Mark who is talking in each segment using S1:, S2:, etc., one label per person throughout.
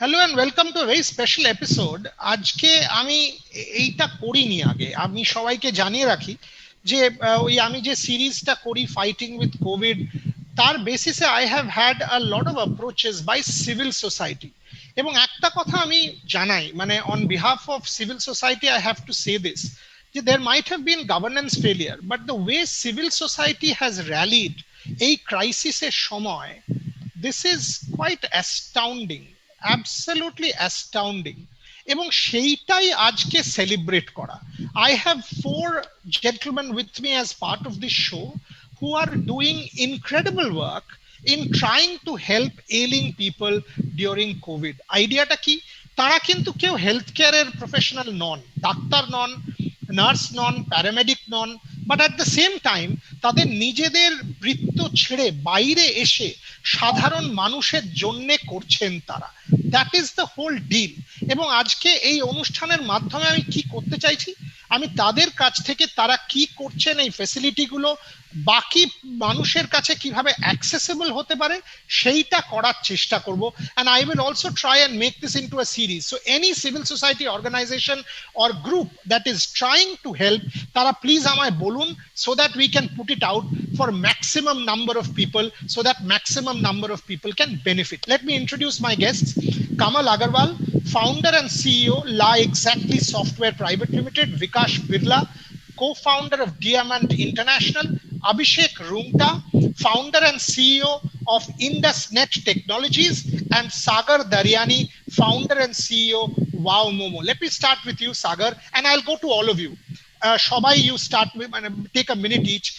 S1: Hello and welcome to very special episode. আজকে আমি এইটা করিনি আগে, আমি সবাইকে জানিয়ে রাখি যে ওই আমি যে সিরিজটা করি ফাইটিং উইথ কোভিড, তার বেসিসে I have had a lot of approaches by civil society. এবং একটা কথা আমি জানাই, মানে on behalf of civil society I have to say this, যে there might have been governance failure, but the way civil society has rallied এই ক্রাইসিসের সময়, this is quite astounding, absolutely astounding. এবং সেইটাই আজকে সেলিব্রেট করা। I have four gentleman with me as part of this show who are doing incredible work in trying to help ailing people during covid। আইডিয়াটা কি? তারা কিন্তু কেউ health কেয়ারের professional non, doctor non, nurse non, paramedic non, but at the same time তাদের নিজেদের বৃত্ত ছেড়ে বাইরে এসে সাধারণ মানুষের জন্য করছেন তারা। That is the whole deal. এবং আজকে এই অনুষ্ঠানের মাধ্যমে আমি কি করতে চাইছি, আমি তাদের কাছ থেকে তারা কি করছেন এই ফেসিলিটিগুলো বাকি মানুষের কাছে কিভাবে অ্যাক্সেসিবল হতে পারে সেইটা করার চেষ্টা করব। and I will also try and make this into a series, so any civil society organization or group that is trying to help, তারা প্লিজ আমায় বলুন, so that we can put it out for maximum number of people, so that maximum number of people can benefit. Let me introduce my guests. Kamal Agarwal, founder and CEO La Exactly Software Private Limited. Vikash Birla, co-founder of Diamond International. Abhishek Rungta, founder and CEO of IndusNet Technologies, and Sagar Daryani, founder and CEO Wow Momo. Let me start with you, Sagar, and I'll go to all of you. Shobai, you start with, take a minute each.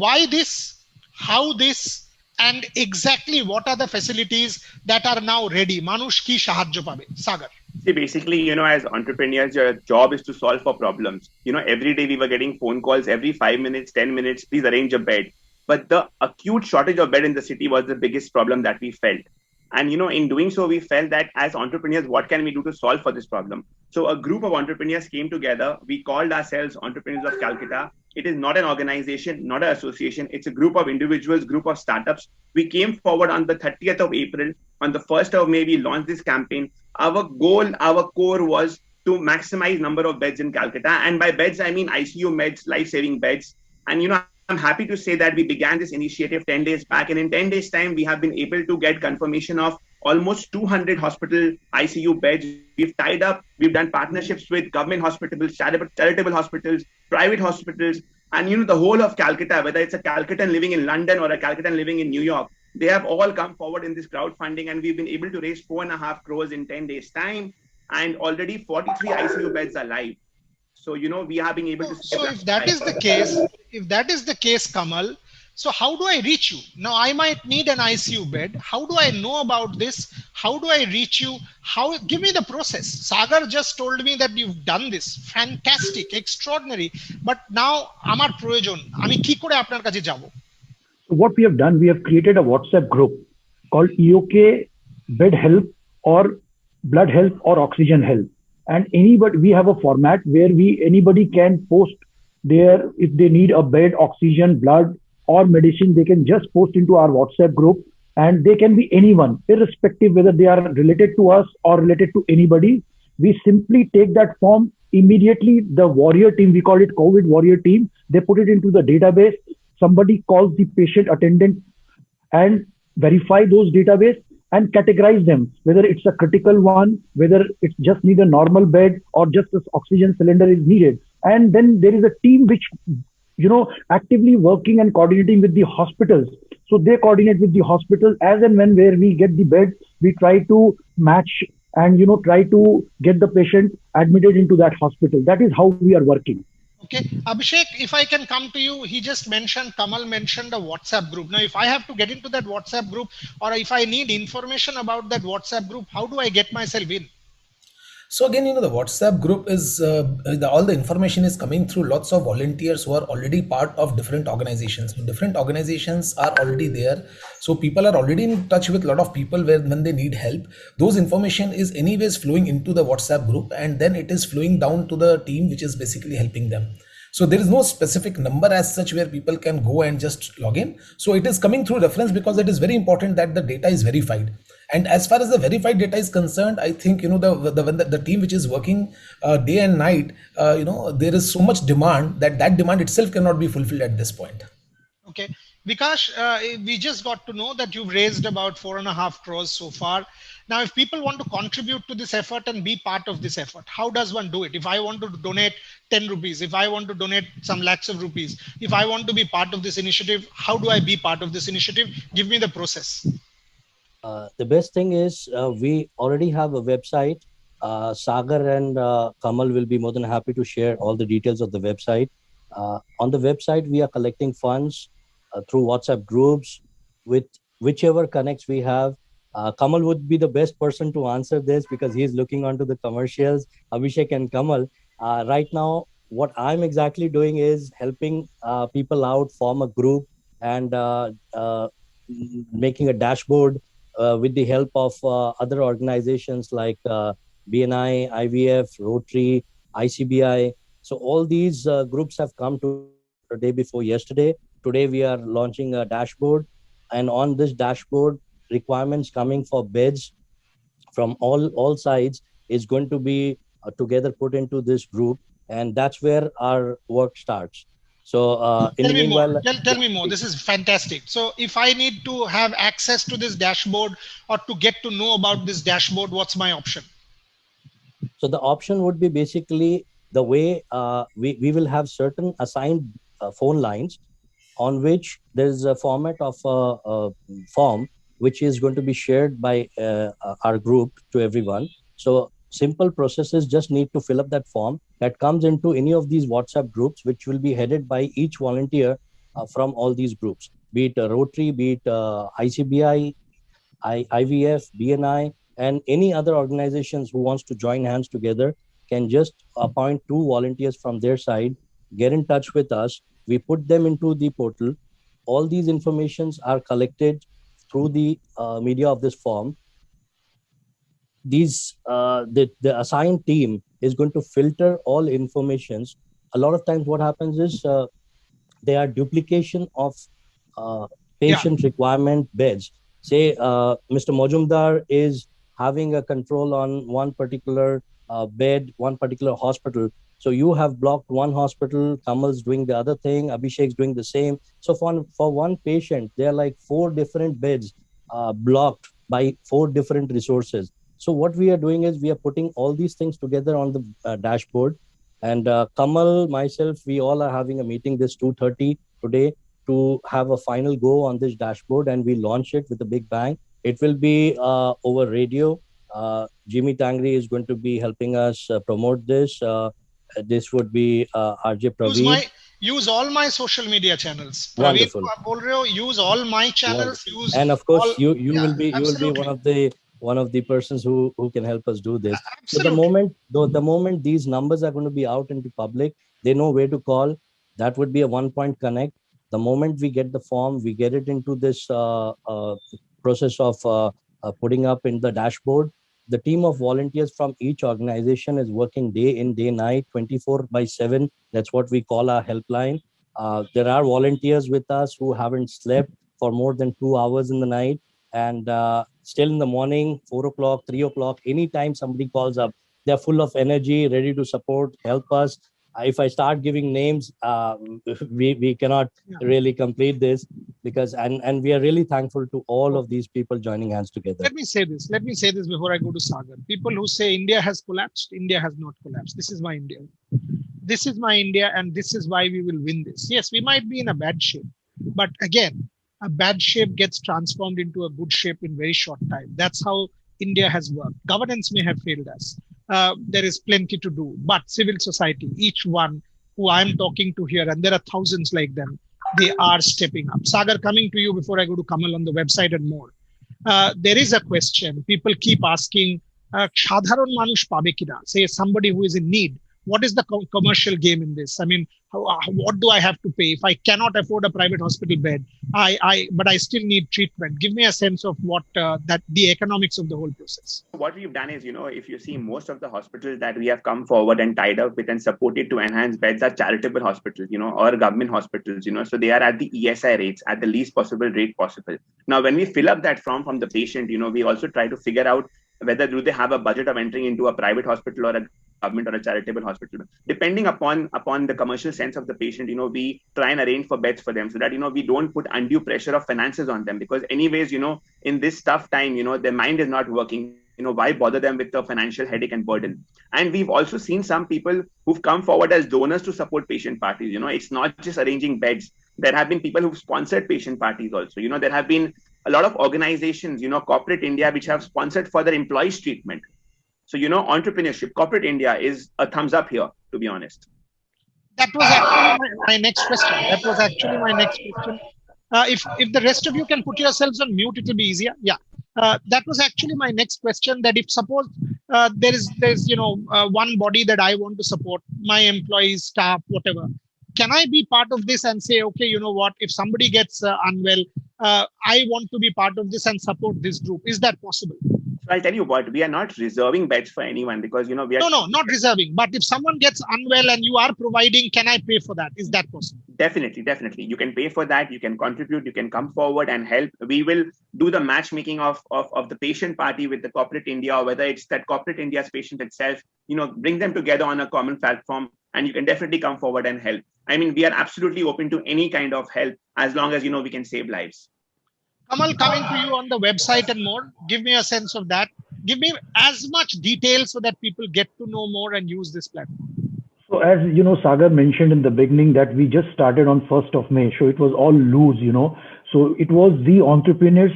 S1: Why this, how this, and exactly what are the facilities that are now ready? Manush ki sahajo pabe? Sagar.
S2: See, basically, as entrepreneurs, your job is to solve for problems. Every day we were getting phone calls every 5 minutes, 10 minutes, please arrange a bed. But the acute shortage of bed in the city was the biggest problem that we felt. And, in doing so, we felt that as entrepreneurs, what can we do to solve for this problem? So a group of entrepreneurs came together. We called ourselves Entrepreneurs of Calcutta. It is not an organization, not an association. It's a group of individuals, group of startups. We came forward on the 30th of April. On the 1st of May, we launched this campaign. Our goal, our core was to maximize number of beds in Calcutta. And by beds, I mean ICU beds, life-saving beds. And, I'm happy to say that we began this initiative 10 days back. And in 10 days time, we have been able to get confirmation of almost 200 hospital ICU beds. We've tied up, we've done partnerships with government hospitals, charitable hospitals, private hospitals. And, the whole of Calcutta, whether it's a Calcuttan living in London or a Calcuttan living in New York, they have all come forward in this crowdfunding, and we've been able to raise 4.5 crores in 10 days time. And already 43 ICU beds are live. So, we have been able to.
S1: So if that is the case, Kamal, so how do I reach you? Now I might need an ICU bed. How do I know about this? How do I reach you? Give me the process. Sagar just told me that you've done this. Fantastic, extraordinary. But now amar proyojon, ami ki kore apnar kache jabo?
S3: So what we have done, we have created a WhatsApp group called EOK Bed Help or Blood Help or Oxygen Help. And we have a format where anybody can post there if they need a bed, oxygen, blood, or medicine. They can just post into our WhatsApp group, and they can be anyone, irrespective whether they are related to us or related to anybody. We simply take that form immediately. The warrior team, we call it COVID warrior team, they put it into the database. Somebody calls the patient attendant and verify those database and categorize them, whether it's a critical one, whether it's just need a normal bed or just this oxygen cylinder is needed. And then there is a team which, actively working and coordinating with the hospitals. So they coordinate with the hospital as and when where we get the bed, we try to match and, try to get the patient admitted into that hospital. That is how we are working.
S1: Okay, Abhishek, if I can come to you, Kamal mentioned a WhatsApp group. Now, if I have to get into that WhatsApp group, or if I need information about that WhatsApp group, how do I get myself in?
S4: So again, the WhatsApp group is all the information is coming through lots of volunteers who are already part of different organizations. So different organizations are already there. So people are already in touch with a lot of people when they need help. Those information is anyways flowing into the WhatsApp group, and then it is flowing down to the team which is basically helping them. So there is no specific number as such where people can go and just log in. So it is coming through reference because it is very important that the data is verified. And as far as the verified data is concerned, I think the team which is working day and night, there is so much demand that demand itself cannot be fulfilled at this point.
S1: Okay, Vikash, we just got to know that you've raised about 4.5 crores so far. Now, if people want to contribute to this effort and be part of this effort, how does one do it? If I want to donate 10 rupees, if I want to donate some lakhs of rupees, if I want to be part of this initiative, how do I be part of this initiative? Give me the process.
S5: The best thing is we already have a website. Sagar and Kamal will be more than happy to share all the details of the website. On the website, we are collecting funds through WhatsApp groups with whichever connects we have. Kamal would be the best person to answer this because he's looking onto the commercials. Abhishek and Kamal. Right now, what I'm exactly doing is helping people out, form a group, and making a dashboard with the help of other organizations like BNI, IVF, Rotary, ICBI. So all these groups have come to the day before yesterday. Today we are launching a dashboard, and on this dashboard, requirements coming for beds from all sides is going to be together put into this group, and that's where our work starts. So in the meanwhile,
S1: tell me more. This is fantastic. So if I need to have access to this dashboard or to get to know about this dashboard, what's my option?
S5: So the option would be basically the way we will have certain assigned phone lines on which there's a format of a form which is going to be shared by our group to everyone. So simple processes just need to fill up that form that comes into any of these WhatsApp groups, which will be headed by each volunteer from all these groups, be it Rotary, be it ICBI, IVF, BNI, and any other organizations who wants to join hands together can just appoint 2 volunteers from their side, get in touch with us. We put them into the portal. All these informations are collected through the media of this form. The assigned team is going to filter all informations. A lot of times what happens is there are duplication of patient requirement beds. Say Mr. Majumdar is having a control on one particular bed, one particular hospital. So you have blocked one hospital, Kamal's doing the other thing, Abhishek's doing the same. So for one patient, there are like 4 different beds blocked by 4 different resources. So what we are doing is we are putting all these things together on the dashboard. And Kamal, myself, we all are having a meeting this 2:30 today to have a final go on this dashboard, and we launch it with a big bang. It will be over radio. Jimmy Tangri is going to be helping us promote this. This would be RJ Praveen.
S1: Use all my social media channels.
S5: Wonderful.
S1: Use all my channels. Use
S5: and of course,
S1: all,
S5: you will be one of the persons who can help us do this.
S1: Absolutely.
S5: So the moment these numbers are going to be out into public, they know where to call. That would be a 1-point connect. The moment we get the form, we get it into this process of putting up in the dashboard. The team of volunteers from each organization is working day in, day night, 24/7. That's what we call our helpline. There are volunteers with us who haven't slept for more than 2 hours in the night, and still in the morning, 4 o'clock, 3 o'clock, anytime somebody calls up, they're full of energy, ready to support, help us. If I start giving names, we cannot really complete this because, and we are really thankful to all of these people joining hands together.
S1: Let me say this before I go to Sagar. People who say India has collapsed, India has not collapsed. This is my India. This is my India, and this is why we will win this. Yes, we might be in a bad shape, but again, a bad shape gets transformed into a good shape in very short time. That's how India has worked. Governance may have failed us. There is plenty to do, but civil society, each one who I'm talking to here, and there are thousands like them, they are stepping up. Sagar, coming to you before I go to Kamal on the website and more. There is a question. People keep asking, Shadharon Manush pabe kina? Say somebody who is in need, what is the commercial game in this? I mean, what do I have to pay if I cannot afford a private hospital bed? But I still need treatment. Give me a sense of what that the economics of the whole process.
S2: What we've done is, if you see most of the hospitals that we have come forward and tied up with and supported to enhance beds are charitable hospitals, or government hospitals, so they are at the ESI rates, at the least possible rate possible. Now, when we fill up that form from the patient, we also try to figure out whether do they have a budget of entering into a private hospital or a government or a charitable hospital. Depending upon the commercial sense of the patient, we try and arrange for beds for them so that, we don't put undue pressure of finances on them, because anyways, in this tough time, their mind is not working. Why bother them with the financial headache and burden? And we've also seen some people who've come forward as donors to support patient parties. It's not just arranging beds. There have been people who've sponsored patient parties also. There have been a lot of organizations, corporate India, which have sponsored for their employees' treatment. So, entrepreneurship, corporate India is a thumbs up here, to be honest.
S1: That was actually my next question. If the rest of you can put yourselves on mute, it will be easier. Yeah. That was actually my next question, that if suppose there's one body that I want to support, my employees, staff, whatever, can I be part of this and say, okay, you know what, if somebody gets unwell, I want to be part of this and support this group? Is that possible?
S2: So I'll tell you what, we are not reserving beds for anyone, because, we are...
S1: No, not reserving. But if someone gets unwell and you are providing, can I pay for that? Is that possible?
S2: Definitely. You can pay for that. You can contribute. You can come forward and help. We will do the matchmaking of the patient party with the corporate India, or whether it's that corporate India's patient itself, bring them together on a common platform, and you can definitely come forward and help. I mean, we are absolutely open to any kind of help, as long as, we can save lives.
S1: Kamal, coming to you on the website and more, give me a sense of that. Give me as much detail so that people get to know more and use this platform.
S3: So as Sagar mentioned in the beginning that we just started on 1st of May. So it was all loose, So it was the entrepreneurs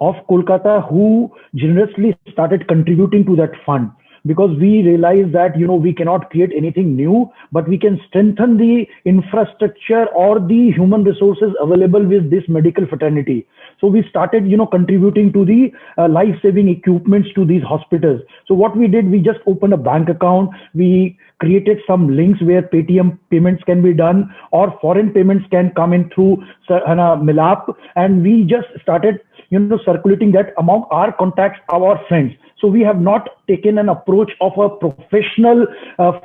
S3: of Kolkata who generously started contributing to that fund, because we realized that, we cannot create anything new, but we can strengthen the infrastructure or the human resources available with this medical fraternity. So we started, contributing to the life-saving equipments to these hospitals. So what we did, we just opened a bank account. We created some links where Paytm payments can be done, or foreign payments can come in through Milap. And we just started, circulating that among our contacts, our friends. So we have not taken an approach of a professional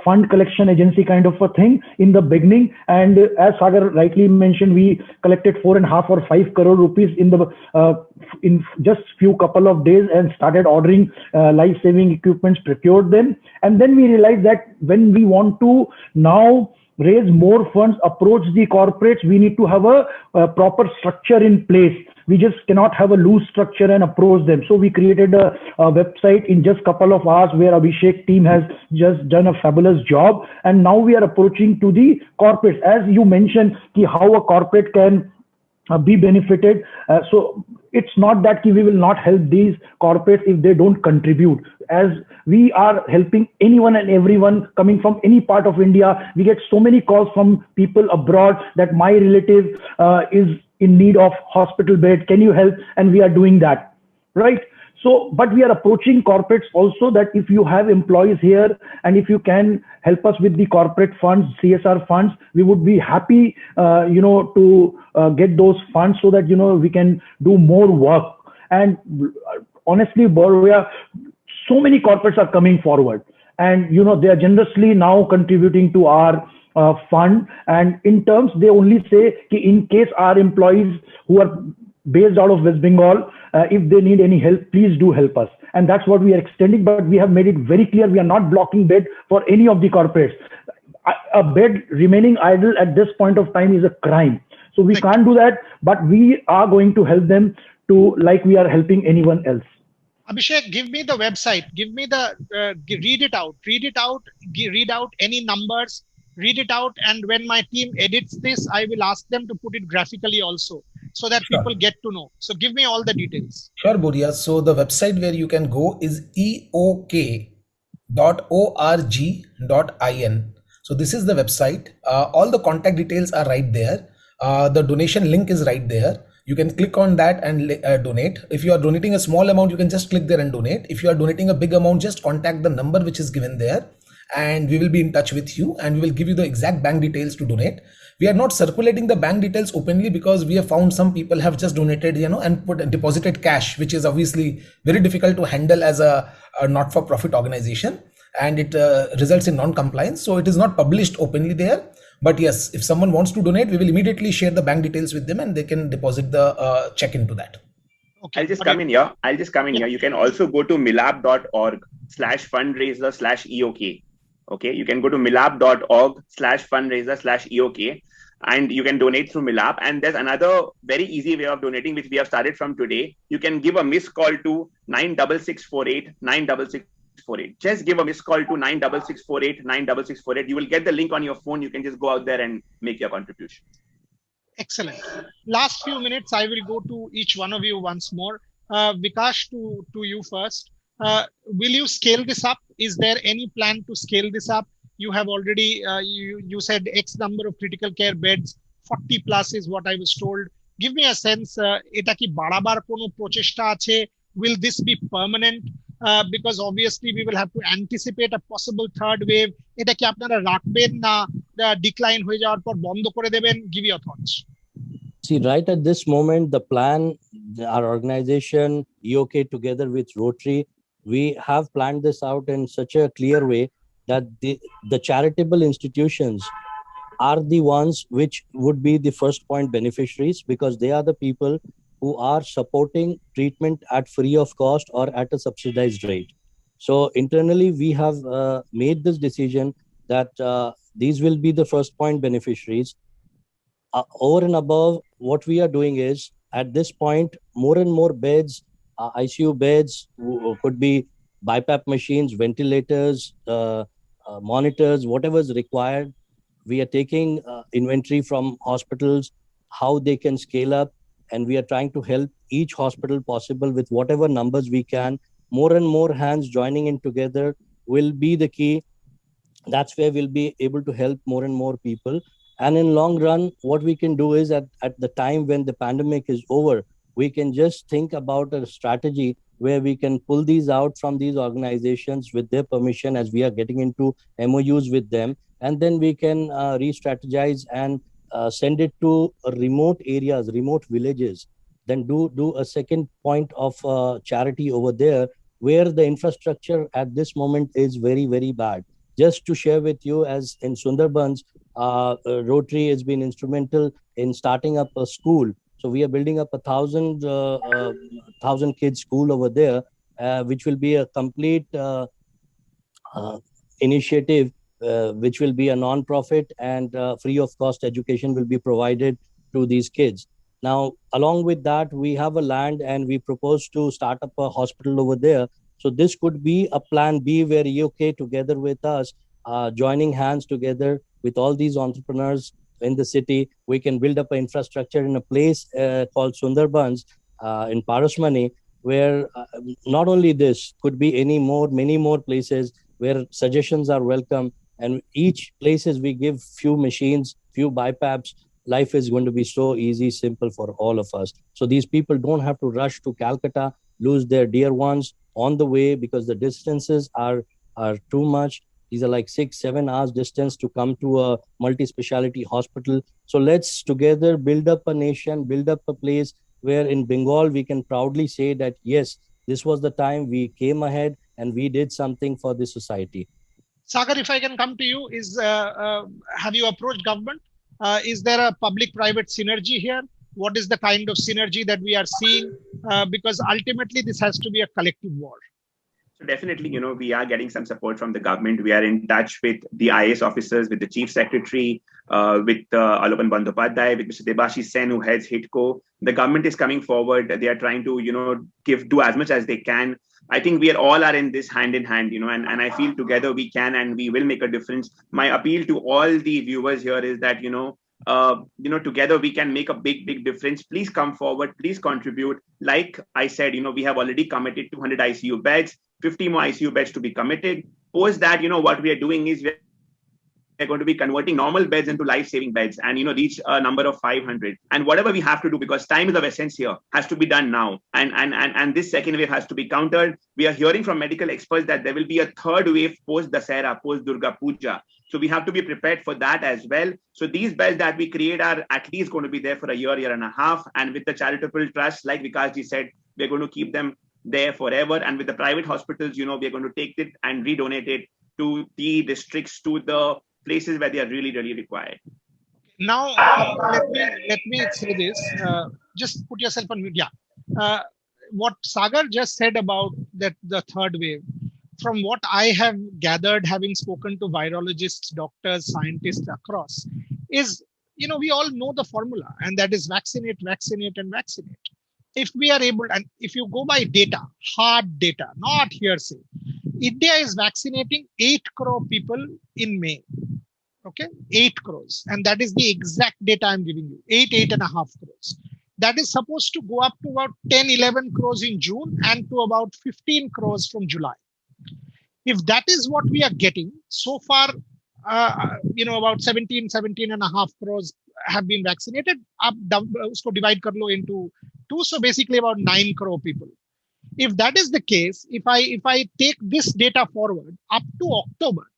S3: fund collection agency kind of a thing in the beginning. And as Sagar rightly mentioned, we collected 4.5 or 5 crore rupees in just few couple of days and started ordering life-saving equipments, procured them. And then we realized that when we want to now raise more funds, approach the corporates, we need to have a proper structure in place. We just cannot have a loose structure and approach them. So we created a website in just a couple of hours, where Abhishek team has just done a fabulous job. And now we are approaching to the corporates. As you mentioned, how a corporate can be benefited. So it's not that we will not help these corporates if they don't contribute. As we are helping anyone and everyone coming from any part of India. We get so many calls from people abroad that my relative is in need of hospital bed. Can you help? And we are doing that, right? So, but we are approaching corporates also, that if you have employees here and if you can help us with the corporate funds, CSR funds, we would be happy, to get those funds so that, we can do more work. And honestly, Borja, so many corporates are coming forward, and, they are generously now contributing to our fund. And in terms, they only say, in case our employees who are based out of West Bengal, if they need any help, please do help us. And that's what we are extending. But we have made it very clear, we are not blocking bed for any of the corporates. A bed remaining idle at this point of time is a crime. So we can't do that, but we are going to help them to, like we are helping anyone else.
S1: Abhishek, give me the website. Give me the, read it out. Read out any numbers. Read it out. And when my team edits this, I will ask them to put it graphically also, so that people get to know. So give me all the details.
S4: Sure, Borja. So the website where you can go is eok.org.in. So this is the website. All the contact details are right there. The donation link is right there. You can click on that and donate. If you are donating a small amount, you can just click there and donate. If you are donating a big amount, just contact the number which is given there. and we will be in touch with you, and we will give you the exact bank details to donate. We are not circulating the bank details openly because we have found some people have just donated, and deposited cash, which is obviously very difficult to handle as a not-for-profit organization, and it results in non-compliance. So it is not published openly there. But yes, if someone wants to donate, we will immediately share the bank details with them, and they can deposit the check into that.
S2: Okay. I'll just come in here. You can also go to milap.org/fundraiser/EOK. Okay. You can go to milap.org/fundraiser/EOK, and you can donate through Milap. And there's another very easy way of donating, which we have started from today. You can give a missed call to 96648 96648. Just give a missed call to 96648 96648. You will get the link on your phone. You can just go out there and make your contribution.
S1: Excellent. Last few minutes, I will go to each one of you once more. Vikash, to you first. Will you scale this up? Is there any plan to scale this up? You have already, you said X number of critical care beds, 40 plus is what I was told. Give me a sense, eta ki barabar kono procheshta ache? Will this be permanent? Because obviously we will have to anticipate a possible third wave. Eta ki apnara rakhben na decline hoye jawar por bondo kore deben? Give your thoughts.
S5: See, right at this moment, the plan, our organization, EOK, together with Rotary, we have planned this out in such a clear way that the charitable institutions are the ones which would be the first point beneficiaries, because they are the people who are supporting treatment at free of cost or at a subsidized rate. So internally, we have made this decision that these will be the first point beneficiaries. Over and above, what we are doing is, at this point, more and more beds, ICU beds, could be BiPAP machines, ventilators, monitors, whatever is required. We are taking inventory from hospitals, how they can scale up, and we are trying to help each hospital possible with whatever numbers we can. More and more hands joining in together will be the key. That's where we'll be able to help more and more people. And in long run, what we can do is at the time when the pandemic is over, we can just think about a strategy where we can pull these out from these organizations with their permission, as we are getting into MOUs with them. And then we can re-strategize and send it to remote areas, remote villages. Then do a second point of charity over there, where the infrastructure at this moment is very, very bad. Just to share with you, as in Sundarbans, Rotary has been instrumental in starting up a school. So we are building up 1,000 kids school over there, which will be a complete initiative, which will be a non-profit, and free of cost education will be provided to these kids. Now, along with that, we have a land and we propose to start up a hospital over there. So this could be a plan B, where EOK together with us, joining hands together with all these entrepreneurs in the city, we can build up an infrastructure in a place called Sundarbans in Parasmani, where not only this, could be many more places where suggestions are welcome. And each places we give few machines, few BiPAPs. Life is going to be so easy, simple for all of us. So these people don't have to rush to Calcutta, lose their dear ones on the way, because the distances are too much. These are like 6-7 hours distance to come to a multi-speciality hospital. So let's together build up a nation, build up a place where in Bengal we can proudly say that, yes, this was the time we came ahead and we did something for the society.
S1: Sagar, if I can come to you, have you approached government? Is there a public-private synergy here? What is the kind of synergy that we are seeing? Because ultimately, this has to be a collective war.
S2: So definitely, we are getting some support from the government. We are in touch with the IAS officers, with the Chief Secretary, with Alopan Bandyopadhyay, with Mr. Debashish Sen, who heads HITCO. The government is coming forward. They are trying to, do as much as they can. I think we all are in this hand in hand, and I feel together we can and we will make a difference. My appeal to all the viewers here is that, together we can make a big, big difference. Please come forward. Please contribute. Like I said, we have already committed 200 ICU beds, 50 more ICU beds to be committed. Post that, what we are doing is we are going to be converting normal beds into life-saving beds and, reach a number of 500. And whatever we have to do, because time is of essence here, has to be done now. And this second wave has to be countered. We are hearing from medical experts that there will be a third wave post Dasera, post Durga Puja. So we have to be prepared for that as well. So these beds that we create are at least going to be there for a year and a half. And with the charitable trust, like Vikasji said, we're going to keep them there forever. And with the private hospitals, we're going to take it and redonate it to the districts, to the places where they are really, really required.
S1: Now, let me say this. Just put yourself on mute. Yeah. What Sagar just said about that the third wave, from what I have gathered, having spoken to virologists, doctors, scientists across, is, we all know the formula, and that is vaccinate, vaccinate, and vaccinate. If we are able, and if you go by data, hard data, not hearsay, India is vaccinating 8 crore people in May. Okay, 8 crores. And that is the exact data I'm giving you, 8.5 crores. That is supposed to go up to about 10, 11 crores in June and to about 15 crores from July. If that is what we are getting, so far, about 17.5 crores have been vaccinated. Usko divide kar lo into 2, so basically about 9 crore people. If that is the case, if I take this data forward up to October,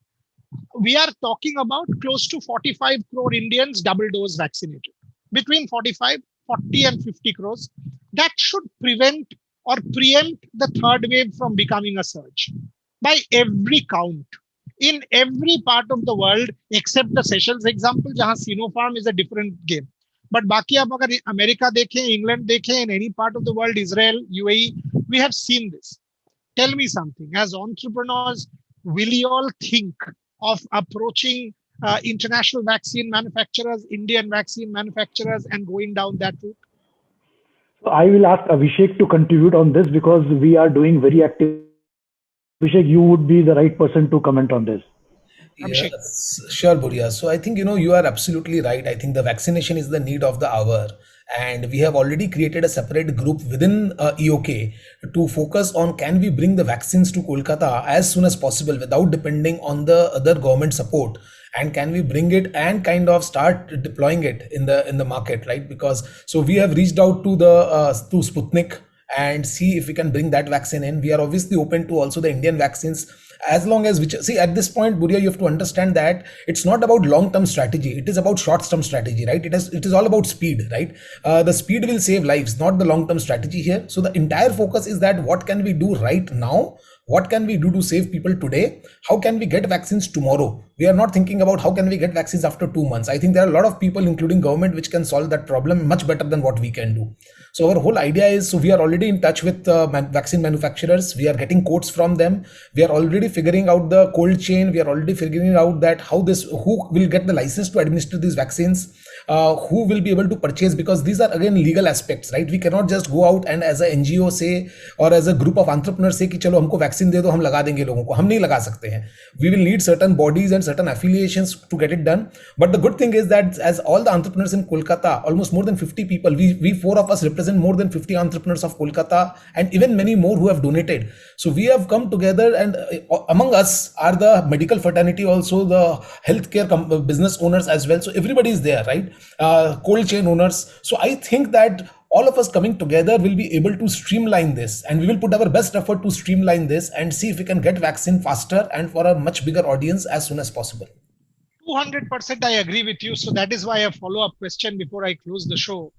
S1: we are talking about close to 45 crore Indians double dose vaccinated. Between 45, 40 and 50 crores. That should prevent or preempt the third wave from becoming a surge. By every count, in every part of the world, except the Seychelles example, jahan Sinopharm is a different game. But baki aap agar America dekhe, England dekhe, in any part of the world, Israel, UAE, we have seen this. Tell me something, as entrepreneurs, will you all think of approaching international vaccine manufacturers, Indian vaccine manufacturers, and going down that route?
S3: So I will ask Abhishek to contribute on this because we are doing very active. Abhishek, you would be the right person to comment on this.
S4: Yes, sure, Buria. So I think, you are absolutely right. I think the vaccination is the need of the hour. And we have already created a separate group within EOK to focus on, can we bring the vaccines to Kolkata as soon as possible without depending on the other government support, and can we bring it and kind of start deploying it in the market, right? Because so we have reached out to to Sputnik and see if we can bring that vaccine in. We are obviously open to also the Indian vaccines, as long as at this point, Buria, you have to understand that it's not about long-term strategy. It is about short-term strategy, right? It is all about speed, right? The speed will save lives, not the long-term strategy here. So the entire focus is that what can we do right now? What can we do to save people today? How can we get vaccines tomorrow? We are not thinking about how can we get vaccines after 2 months. I think there are a lot of people, including government, which can solve that problem much better than what we can do. So our whole idea is, so we are already in touch with vaccine manufacturers. We are getting quotes from them. We are already figuring out the cold chain. We are already figuring out that who will get the license to administer these vaccines, who will be able to purchase, because these are again legal aspects, right? We cannot just go out and as a NGO say, or as a group of entrepreneurs say कि चलो हमको vaccine दे दो, हम लगा देंगे लोगों को. हम नहीं लगा सकते हैं. We will need certain bodies and certain affiliations to get it done. But the good thing is that as all the entrepreneurs in Kolkata, almost more than 50 people, we 4 of us represent more than 50 entrepreneurs of Kolkata, and even many more who have donated. So we have come together, and among us are the medical fraternity, also the healthcare business owners as well. So everybody is there, right? Cold chain owners. So I think that all of us coming together will be able to streamline this, and we will put our best effort to streamline this and see if we can get vaccine faster and for a much bigger audience as soon as possible.
S1: 200% I agree with you. So that is why a follow-up question before I close the show,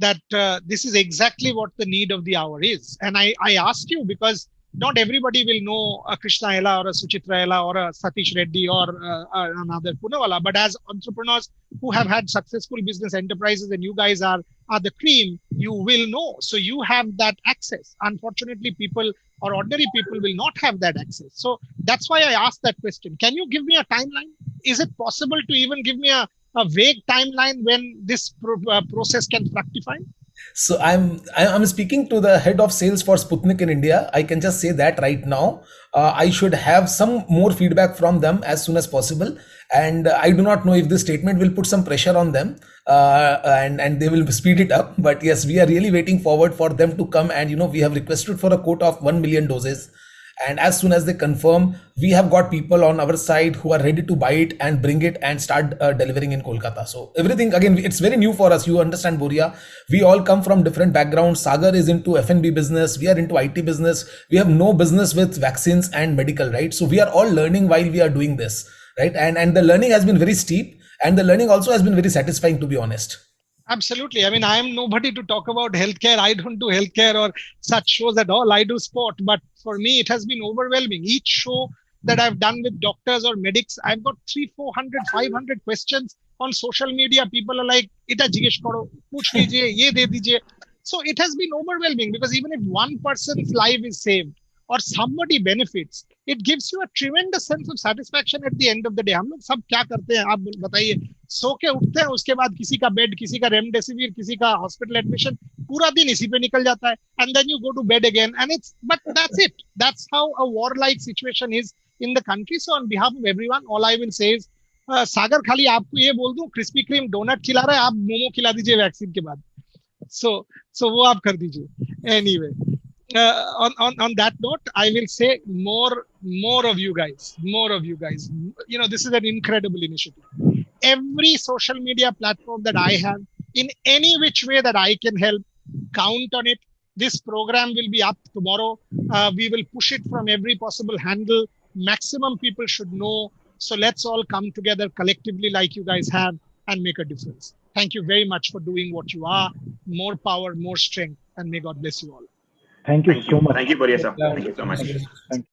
S1: that this is exactly what the need of the hour is. And I asked you because not everybody will know a Krishna Ella or a Suchitra Ella or a Satish Reddy or another Poonawalla. But as entrepreneurs who have had successful business enterprises, and you guys are the cream, you will know. So you have that access. Unfortunately, people or ordinary people will not have that access. So that's why I asked that question. Can you give me a timeline? Is it possible to even give me a vague timeline when this process can fructify?
S4: So I'm speaking to the head of sales for Sputnik in India. I can just say that right now. I should have some more feedback from them as soon as possible. And I do not know if this statement will put some pressure on them and they will speed it up. But yes, we are really waiting forward for them to come. And, we have requested for a quota of 1 million doses. And as soon as they confirm, we have got people on our side who are ready to buy it and bring it and start delivering in Kolkata. So everything, again, it's very new for us. You understand, Boria, we all come from different backgrounds. Sagar is into F&B business, we are into IT business, we have no business with vaccines and medical, right? So we are all learning while we are doing this, right? And the learning has been very steep, and the learning also has been very satisfying, to be honest.
S1: Absolutely. I mean, I am nobody to talk about healthcare. I don't do healthcare or such shows at all. I do sport. But for me, it has been overwhelming. Each show that I've done with doctors or medics, I've got 300, 400, 500 questions on social media. People are like, "Ita jigesh karo, puch lijiye, ye de dijiye." So it has been overwhelming, because even if one person's life is saved or somebody benefits, it gives you a tremendous sense of satisfaction at the end of the day. हम लोग सब क्या करते हैं, आप बताइए, सो के उठते हैं, उसके बाद किसी का बेड, किसी का रेमडेसिविर, किसी का हॉस्पिटल एडमिशन, पूरा दिन इसी पे निकल जाता है, and then you go to bed again, and but that's it. That's how a war-like situation is in the country. So on behalf of everyone, all I will say is, सागर खाली आपको ये बोल दूं, क्रिस्पी क्रीम डोनट खिला रहा है, आप मोमो खिला दीजिए वैक्सीन के बाद. So वो आप कर दीजिए. Anyway. On that note, I will say more of you guys. You know, this is an incredible initiative. Every social media platform that I have, in any which way that I can help, count on it. This program will be up tomorrow. We will push it from every possible handle. Maximum people should know. So let's all come together collectively like you guys have and make a difference. Thank you very much for doing what you are. More power, more strength, and may God bless you all.
S3: Thank you so much.
S2: Thank you, Boria sir. Thank you so much.
S3: Thank you.